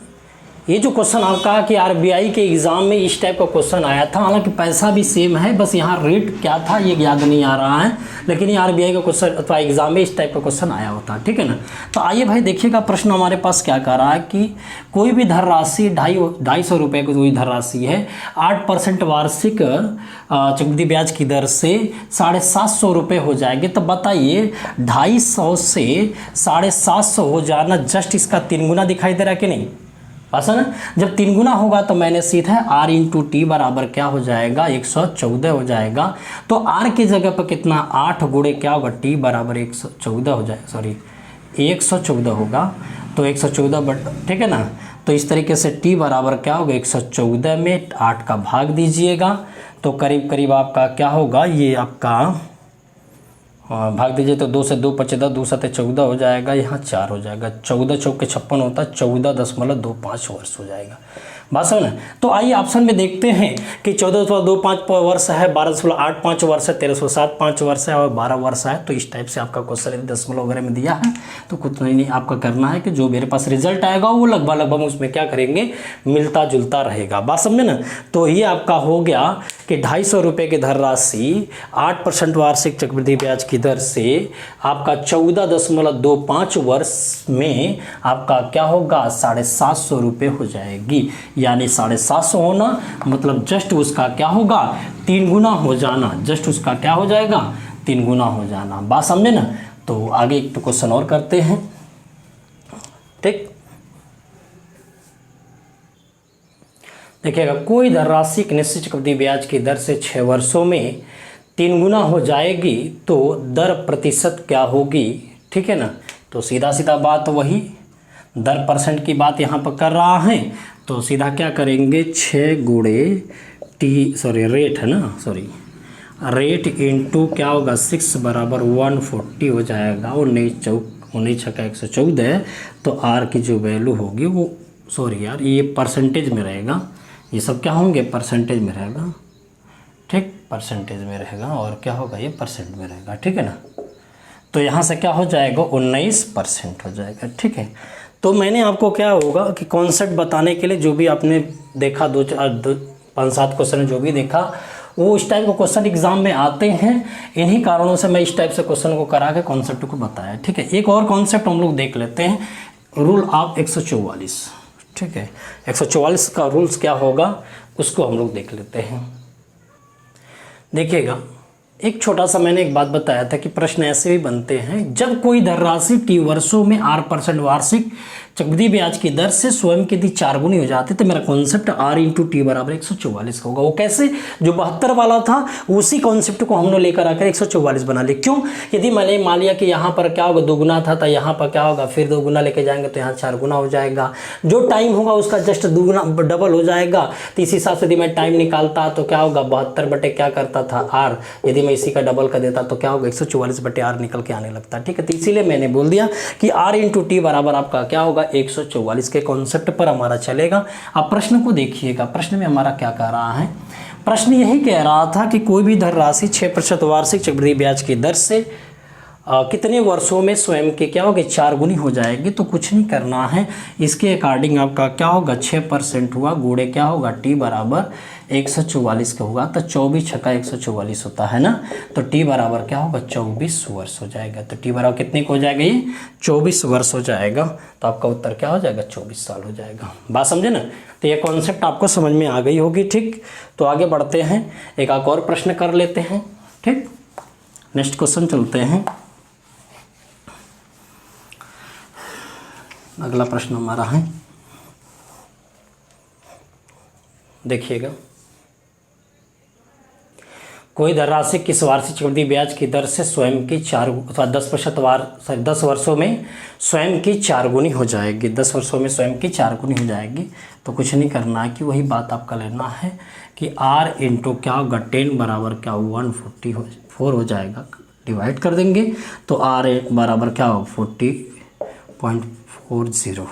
ये जो क्वेश्चन आपका कि RBI के एग्जाम में इस टाइप का क्वेश्चन आया था, हालांकि पैसा भी सेम है, बस यहाँ रेट क्या था ये याद नहीं आ रहा है, लेकिन ये RBI का क्वेश्चन अथवा एग्जाम में इस टाइप का क्वेश्चन आया होता, ठीक है ना। तो आइए भाई देखिएगा, प्रश्न हमारे पास क्या कह रहा है कि कोई भी धनराशि 250 रुपये की कोई धनराशि है, 8% वार्षिक चक्रवृद्धि ब्याज की दर से 750 रुपये हो जाएंगे। तो बताइए 250 से 750 हो जाना जस्ट इसका 3 गुना दिखाई दे रहा है कि नहीं, ऐसा ना। जब 3 गुना होगा तो मैंने सीधा R/T बराबर क्या हो जाएगा, 114 हो जाएगा। तो R की जगह पर कितना, 8 गुणे क्या होगा, T बराबर 114 हो जाएगा, सॉरी 114 होगा। तो 114 ठीक है ना। तो इस तरीके से T बराबर क्या होगा, 114 में 8 का भाग दीजिएगा, तो करीब करीब आपका क्या होगा, ये आपका भाग दीजिए तो 2 से 2 बचे 10, 2 7 14 हो जाएगा, यहाँ 4 हो जाएगा, 14 चौक के 56 होता है, 14.25 वर्ष हो जाएगा। बात समझ ना। तो आइए ऑप्शन में देखते हैं कि 14.25 वर्ष है, 12.85 वर्ष है, 13.75 वर्ष है और 12 वर्ष है। तो इस टाइप से आपका क्वेश्चन दशमलव वगैरह में दिया है, तो कुछ नहीं आपका करना है कि जो मेरे पास रिजल्ट आएगा वो लगभग उसमें क्या करेंगे, मिलता जुलता रहेगा। बात समझे ना। तो ये आपका हो गया कि 250 रुपये की धनराशि 8% वार्षिक चक्रवृद्धि ब्याज की दर से आपका 14.25 वर्ष में आपका क्या होगा 750 रुपये हो जाएगी। यानी 750 होना मतलब जस्ट उसका क्या होगा 3 गुना हो जाना, जस्ट उसका क्या हो जाएगा 3 गुना हो जाना। बात समझे ना। तो आगे एक तो क्वेश्चन और करते हैं। ठीक, देखिएगा, कोई धनराशि की निश्चित चक्रवृद्धि ब्याज की दर से 6 वर्षों में 3 गुना हो जाएगी तो दर प्रतिशत क्या होगी। ठीक है ना। तो सीधा सीधा बात वही दर परसेंट की बात यहाँ पर कर रहा है। तो सीधा क्या करेंगे 6 गुणे रेट है ना, रेट इंटू क्या होगा 6 बराबर 140 हो जाएगा। 19 छक्का 114। तो आर की जो वैल्यू होगी वो ये परसेंटेज में रहेगा, ये सब क्या होंगे परसेंटेज में रहेगा। ठीक, परसेंटेज में रहेगा और क्या होगा ये परसेंट में रहेगा। ठीक है ना। तो यहाँ से क्या हो जाएगा 19% हो जाएगा। ठीक है। तो मैंने आपको क्या होगा कि कॉन्सेप्ट बताने के लिए जो भी आपने देखा 5-7 क्वेश्चन जो भी देखा वो इस टाइप के क्वेश्चन एग्जाम में आते हैं। इन्हीं कारणों से मैं इस टाइप से क्वेश्चन को करा के कॉन्सेप्ट को बताया। ठीक है। एक और कॉन्सेप्ट हम लोग देख लेते हैं, रूल ऑफ 144। ठीक है, 144 का रूल्स क्या होगा उसको हम लोग देख लेते हैं। देखिएगा, एक छोटा सा मैंने एक बात बताया था कि प्रश्न ऐसे भी बनते हैं, जब कोई धनराशि टी वर्षों में 8% वार्षिक चक्रवृद्धि ब्याज की दर से स्वयं के यदि 4 गुनी हो जाते तो मेरा कॉन्सेप्ट R इंटू टी बराबर 144 होगा। वो कैसे, जो 72 वाला था उसी कॉन्सेप्ट को हमने लेकर आकर 144 बना लिया। क्यों, यदि मैंने मान लिया कि यहाँ पर क्या होगा 2 गुना था तो यहाँ पर क्या होगा फिर 2 गुना लेके जाएंगे तो यहाँ 4 गुना हो जाएगा। जो टाइम होगा उसका जस्ट 2 गुना डबल हो जाएगा। तो इस हिसाब से यदि मैं टाइम निकालता तो क्या होगा 72 बटे क्या करता था R, यदि मैं इसी का डबल कर देता तो क्या होगा 144 बटे R निकल के आने लगता। ठीक है। तो इसीलिए मैंने बोल दिया कि R इंटू टी बराबर आपका क्या होगा 144 के कॉन्सेप्ट पर हमारा चलेगा। अब प्रश्न को देखिएगा, प्रश्न में हमारा क्या कह रहा है। प्रश्न यही कह रहा था कि कोई भी धनराशि 6% वार्षिक चक्रवृद्धि ब्याज की दर से कितने वर्षों में स्वयं के क्या होगा 4 गुनी हो जाएगी। तो कुछ नहीं करना है, इसके अकॉर्डिंग आपका क्या होगा 6% हुआ गुणे क्या होगा टी बराबर 144 का होगा। तो 24 छक्का 144 होता है ना। तो टी बराबर क्या होगा 24 वर्ष हो जाएगा। तो टी बराबर कितने को हो जाएगा ये 24 वर्ष हो जाएगा। तो आपका उत्तर क्या हो जाएगा 24 साल हो जाएगा। बात समझे ना। तो ये कॉन्सेप्ट आपको समझ में आ गई होगी। ठीक, तो आगे बढ़ते हैं, एक और प्रश्न कर लेते हैं। ठीक, नेक्स्ट क्वेश्चन चलते हैं। अगला प्रश्न हमारा है, देखिएगा, कोई धनराशि किस वार्षिक चक्रवृद्धि ब्याज की दर से स्वयं की 10 वर्षों में स्वयं की 4 गुनी हो जाएगी। 10 वर्षों में स्वयं की 4 गुनी हो जाएगी। तो कुछ नहीं करना है कि वही बात आपका लेना है कि R इंटू क्या होगा 10 बराबर क्या 144 हो जाएगा। डिवाइड कर देंगे तो R बराबर क्या हो 40.40 हो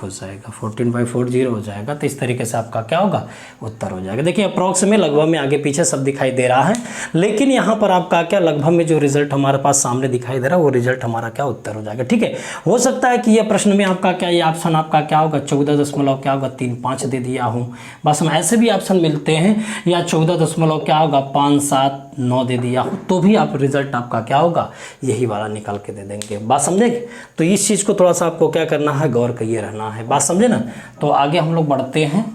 जाएगा, 14/40 हो जाएगा। तो इस तरीके से आपका क्या होगा उत्तर हो जाएगा। देखिए अप्रॉक्स में लगभग में आगे पीछे सब दिखाई दे रहा है, लेकिन यहाँ पर आपका क्या लगभग में जो रिजल्ट हमारे पास सामने दिखाई दे रहा है वो रिजल्ट हमारा क्या उत्तर हो जाएगा। ठीक है। हो सकता है कि ये प्रश्न में आपका क्या ये ऑप्शन आपका क्या होगा 14.35 दे दिया हूँ। बस हम ऐसे भी ऑप्शन मिलते हैं, या 14 क्या होगा 579 दे दिया हो, तो भी आप रिजल्ट आपका क्या होगा यही वाला निकाल के दे देंगे। बात समझेंगे। तो इस चीज़ को थोड़ा सा आपको क्या करना है गौर करिए रहना है। बात समझे ना। तो आगे हम लोग बढ़ते हैं।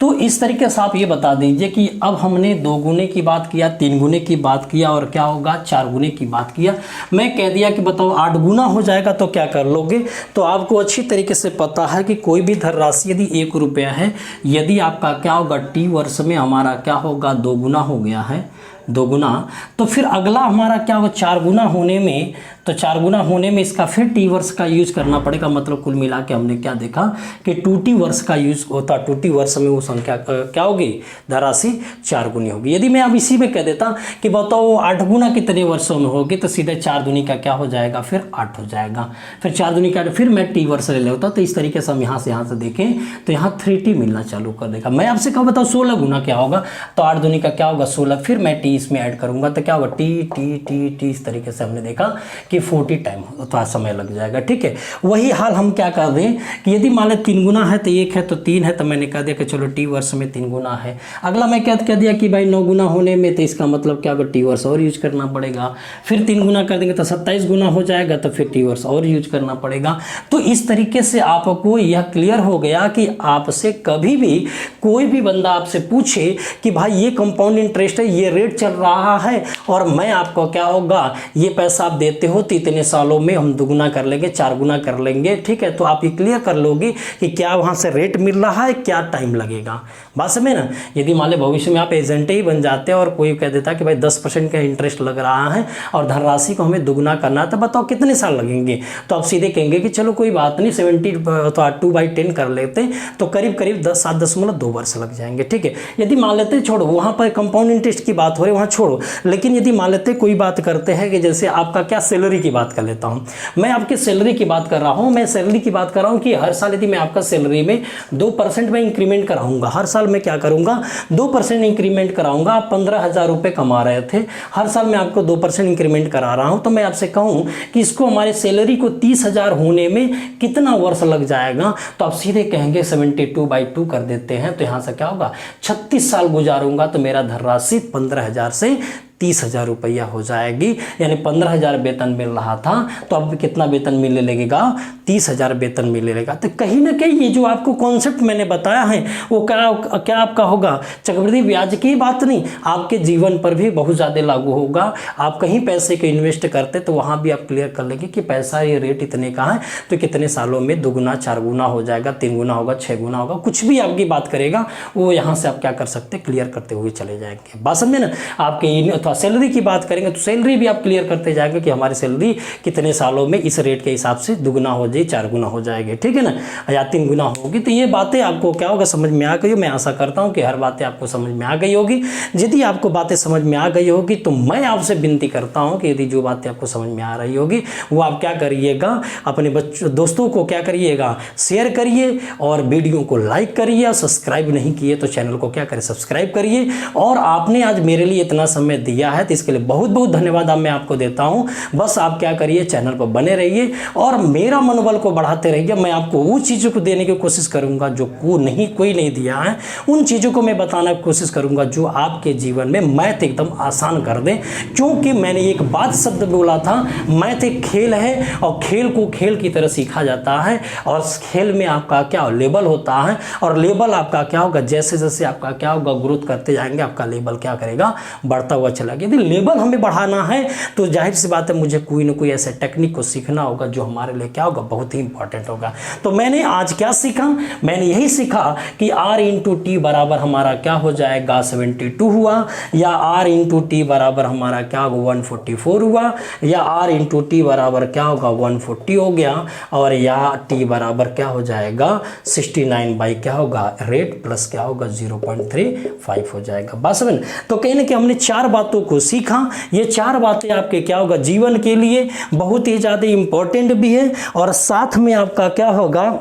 तो इस तरीके से आप ये बता दीजिए कि अब हमने 2 गुने की बात किया, 3 गुने की बात किया और क्या होगा 4 गुने की बात किया। मैं कह दिया कि बताओ 8 गुना हो जाएगा तो क्या कर लोगे। तो आपको अच्छी तरीके से पता है कि कोई भी धनराशि यदि 1 रुपया है, यदि आपका क्या होगा टी वर्ष में हमारा क्या होगा 2 गुना हो गया है, 2 गुना, तो फिर अगला हमारा क्या होगा 4 गुना होने में, तो 4 गुना होने में इसका फिर टी वर्ष का यूज करना पड़ेगा। मतलब कुल मिला के हमने क्या देखा कि 2t वर्ष का यूज होता, 2t वर्ष में वो संख्या क्या होगी धनराशि 4 गुनी होगी। यदि मैं अब इसी में कह देता कि बताओ 8 गुना कितने वर्षों में होगी, तो सीधे 4 दूनी का क्या हो जाएगा फिर 8 हो जाएगा। फिर 4 दूनी का फिर मैं टी वर्ष ले लेता। तो इस तरीके से हम यहाँ से देखें तो यहाँ 3t मिलना चालू कर देगा। मैं आपसे कहा बताओ 16 गुना क्या होगा, तो 8 दूनी का क्या होगा 16, फिर मैं टी इसमें ऐड करूंगा तो क्या होगा टी टी टी टी। इस तरीके से हमने देखा कि कि 40 टाइम थोड़ा समय लग जाएगा। ठीक है, वही हाल हम क्या कर दें कि यदि मान लें 3 गुना है तो 1 है तो 3 है, तो मैंने कह दिया कि चलो टी वर्ष में 3 गुना है। अगला मैं क्या कह दिया कि भाई 9 गुना होने में, तो इसका मतलब क्या होगा, टी वर्ष और यूज करना पड़ेगा। फिर 3 गुना कर देंगे तो 27 गुना हो जाएगा, तो फिर टी वर्ष और यूज करना पड़ेगा। तो इस तरीके से आपको यह क्लियर हो गया कि आपसे कभी भी कोई भी बंदा आपसे पूछे कि भाई ये कंपाउंड इंटरेस्ट है, ये रेट चल रहा है और मैं आपको क्या होगा, ये पैसा आप देते हो तो इतने सालों में हम दुगुना कर लेंगे, 4 गुना कर लेंगे। ठीक है, तो आप ये क्लियर कर लोगे कि क्या वहाँ से रेट मिल रहा है, क्या टाइम लगेगा। बात समझे ना। यदि मान लो भविष्य में आप एजेंट ही बन जाते हैं और कोई कह देता कि भाई 10% का इंटरेस्ट लग रहा है और धनराशि को हमें दुगुना करना है, तो बताओ कितने साल लगेंगे। तो आप सीधे कहेंगे कि चलो कोई बात नहीं, 72/10 कर लेते तो करीब करीब 7.2 वर्ष लग जाएंगे। ठीक है, यदि मान लेते, छोड़ो वहाँ पर कंपाउंड इंटरेस्ट की बात हो रही है, वहाँ छोड़ो। लेकिन यदि मान लेते कोई बात करते हैं कि जैसे आपका क्या सैलरी की बात कर लेता हूँ, मैं आपकी सैलरी की बात कर रहा हूँ, मैं सैलरी की बात कर रहा हूँ कि हर साल यदि मैं आपका सैलरी में 2% में इंक्रीमेंट कराऊंगा, हर साल मैं क्या करूंगा, 2% इंक्रीमेंट कराऊंगा। आप 15,000 रुपये कमा रहे थे, हर साल मैं आपको 2% इंक्रीमेंट करा रहा हूँ, तो मैं आपसे कहूँ कि इसको हमारे सैलरी को 30,000 होने में कितना वर्ष लग जाएगा, तो आप सीधे कहेंगे 72/2 कर देते हैं। तो यहाँ से क्या होगा, 36 साल गुजारूंगा तो मेरा धनराशि 15,000 से 30,000 रुपया हो जाएगी। यानी 15,000 वेतन मिल रहा था तो अब कितना वेतन मिलने लगेगा, 30,000 वेतन मिलने लगेगा। तो कहीं ना कहीं ये जो आपको कॉन्सेप्ट मैंने बताया है वो क्या आपका होगा, चक्रवृद्धि ब्याज की बात नहीं, आपके जीवन पर भी बहुत ज़्यादा लागू होगा। आप कहीं पैसे को इन्वेस्ट करते तो वहाँ भी आप क्लियर कर लेंगे कि पैसा ये रेट इतने का है तो कितने सालों में 2 गुना 4 गुना हो जाएगा, 3 गुना होगा, 6 गुना होगा, कुछ भी आपकी बात करेगा वो यहाँ से आप क्या कर सकते, क्लियर करते हुए चले जाएंगे। बात समझे ना। आपके सैलरी की बात करेंगे तो सैलरी भी आप क्लियर करते जाएंगे कि हमारी सैलरी कितने सालों में इस रेट के हिसाब से दुगुना हो जाए, 4 गुना हो जाएगी। ठीक है ना, या 3 गुना होगी। तो ये बातें आपको क्या होगा, समझ में आ गई हो। मैं आशा करता हूँ कि हर बातें आपको समझ में आ गई होगी। यदि आपको बातें समझ में आ गई होगी तो मैं आपसे विनती करता हूँ कि यदि जो बातें आपको समझ में आ रही होगी वो आप क्या करिएगा, अपने दोस्तों को क्या करिएगा, शेयर करिए और वीडियो को लाइक करिए। सब्सक्राइब नहीं किए तो चैनल को क्या करें, सब्सक्राइब करिए। और आपने आज मेरे लिए इतना समय दिया है तो इसके लिए बहुत बहुत धन्यवाद मैं आपको देता हूं। बस आप क्या करिए, चैनल पर बने रहिए और मेरा मनोबल को बढ़ाते रहिए। मैं आपको वो चीज़ों को देने की कोशिश करूंगा जो कोई नहीं दिया है, उन चीज़ों को मैं बताने की कोशिश करूंगा जो आपके जीवन में मैथ एकदम आसान कर दें। क्योंकि मैंने एक बात शब्द बोला था, मैथ एक खेल है और खेल को खेल की तरह सीखा जाता है और खेल में आपका क्या लेवल होता है और लेवल आपका क्या होगा, जैसे जैसे आपका क्या होगा ग्रोथ करते जाएंगे आपका लेवल क्या करेगा, बढ़ता हुआ चला गया। यदि लेवल हमें बढ़ाना है तो जाहिर सी बात है मुझे कोई ना कोई ऐसे टेक्निक को सीखना होगा जो हमारे लिए क्या होगा, बहुत ही इंपॉर्टेंट होगा। तो मैंने आज क्या सीखा, मैंने यही सीखा कि R इंटू टी बराबर हमारा क्या हो जाएगा 72 हुआ, या R इंटू टी बराबर हमारा क्या होगा 144 हुआ, या R इंटू टी बराबर क्या होगा 140 हो गया, और या टी बराबर क्या हो जाएगा 69 बाई क्या होगा रेट प्लस क्या होगा 0.35 हो जाएगा। बस समझ। तो कहीं ना कहीं हमने 4 बातों को सीखा। ये 4 बातें आपके क्या होगा जीवन के लिए बहुत ही ज़्यादा इम्पोर्टेंट भी है और साथ में आपका क्या होगा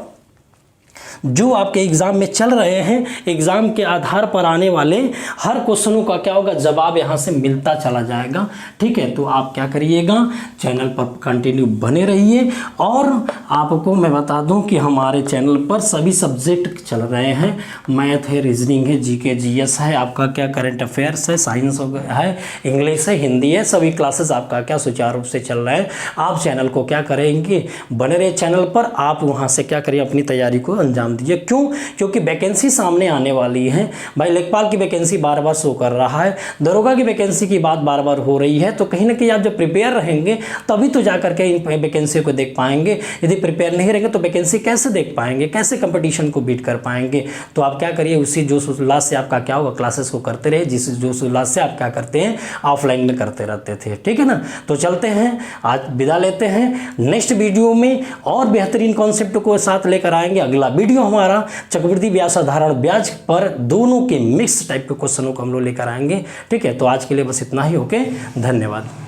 जो आपके एग्ज़ाम में चल रहे हैं, एग्ज़ाम के आधार पर आने वाले हर क्वेश्चनों का क्या होगा जवाब यहाँ से मिलता चला जाएगा। ठीक है, तो आप क्या करिएगा, चैनल पर कंटिन्यू बने रहिए। और आपको मैं बता दूं कि हमारे चैनल पर सभी सब्जेक्ट चल रहे हैं, मैथ है, रीजनिंग है, जीके जीएस है, आपका क्या करंट अफेयर्स है, साइंस है, इंग्लिश है, हिंदी है, सभी क्लासेस आपका क्या सुचारू रूप से चल रहे हैं। आप चैनल को क्या करेंगे, बने रहे चैनल पर, आप वहाँ से क्या करिए अपनी तैयारी को अंजाम दीजिए। क्यों, क्योंकि वैकेंसी सामने आने वाली है भाई। लेखपाल की वैकेंसी बार बार शो कर रहा है, दरोगा की वैकेंसी की बात बार बार हो रही है। तो कहीं ना कहीं आप जब प्रिपेयर रहेंगे तभी तो जा करके इन वैकेंसी को देख पाएंगे। यदि प्रिपेयर नहीं रहेंगे तो वैकेंसी कैसे देख पाएंगे, कैसे कंपटीशन को बीट कर पाएंगे। तो आप क्या करिए, उसी जोश उल्लास से आपका क्या होगा क्लासेस को करते रहे, जिस जोश उल्लास से आप क्या करते हैं ऑफलाइन में करते रहते थे। ठीक है ना, तो चलते हैं, आज विदा लेते हैं। नेक्स्ट वीडियो में और बेहतरीन कॉन्सेप्ट को साथ लेकर आएंगे। अगला वीडियो हमारा चक्रवृद्धि ब्याज, साधारण ब्याज पर दोनों के मिक्स टाइप के क्वेश्चनों को हम लोग लेकर आएंगे। ठीक है, तो आज के लिए बस इतना ही। ओके, धन्यवाद।